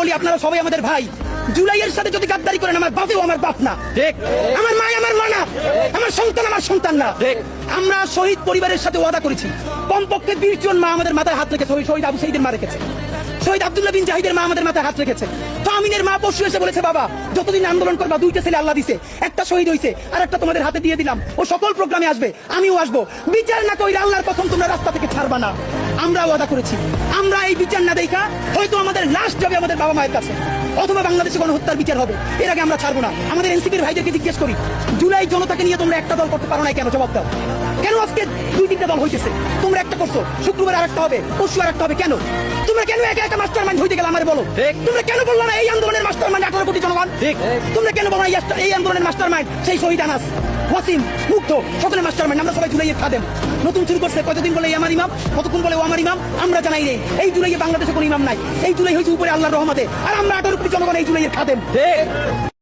বলি আপনারা সবাই আমাদের ভাই। জুলাইয়ের সাথে যদি গাদ্দারি করেন, আমার বাপেও আমার বাপ না, ঠিক। আমার মা আমার মা না, আমার সন্তান আমার সন্তান না। ঠিক। আমরা শহীদ পরিবারের সাথে ওয়াদা করেছি, কমপক্ষে 20 জন মা আমাদের মাথায় হাত রেখেছে। শহীদ আবু সাইদের মা রেখেছে, শহীদ আব্দুল্লাহ বিন জাহিদের মা আমাদের মাথায় হাত রেখেছে। ফামিনের মা পরশু এসে বলেছে, বাবা যতদিন আন্দোলন করবা, 2টা ছেলে আল্লাহ দিছে, একটা শহীদ হইছে আর একটা তোমাদের হাতে দিয়ে দিলাম, ও সকল প্রোগ্রামে আসবে, আমিও আসবো। বিচার না কইলে আল্লাহর কসম তোমরা রাস্তা থেকে ছাড়বা না। আমরা ওয়াদা করেছি, আমরা এই বিচার না দেখা হয়তো আমাদের লাশ যাবে আমাদের বাবা মায়ের কাছে, অথবা বাংলাদেশে গণহত্যার বিচার হবে, এর আগে আমরা ছাড়বো না। আমাদের এনসিপির ভাইদেরকে জিজ্ঞেস করি, জুলাই জনতাকে নিয়ে তোমরা একটা দল করতে পারো না কেন? জবাব দাও। কেন আজকে 2-3টা দল হইতেছে, তোমরা একটা করছো, শুক্রবার আরেকটা হবে, পরশু আরেকটা হবে, কেন? তোমরা কেন একা একা মাস্টার মাইন্ড হইতে গেলে? আমার বলো, তোমরা কেন বললো না এই আন্দোলনের মাস্টার মাইন্ড 18 কোটি জনগণ? তোমরা কেন বলো না এই আন্দোলনের মাস্টার মাইন্ড সেই শহীদ আনাস, ওয়াসিম, মুগ্ধ, সকলের মাস্টার মাইন্ড? আমরা সবাই জুলাইয়ের খাদেম। নতুন শুরু করছে, কতদিন বলে আমার ইমাম, কতক্ষণ বলে ও আমার ইমাম, আমরা জানাই রে এই জুলাইয়ে বাংলাদেশে কোনো ইমাম নাই। এই জুলাই হয়েছে উপরে আল্লাহর রহমতে, আর আমরা 18 কোটি জনগণ এই জুলাইয়ের খাদেম।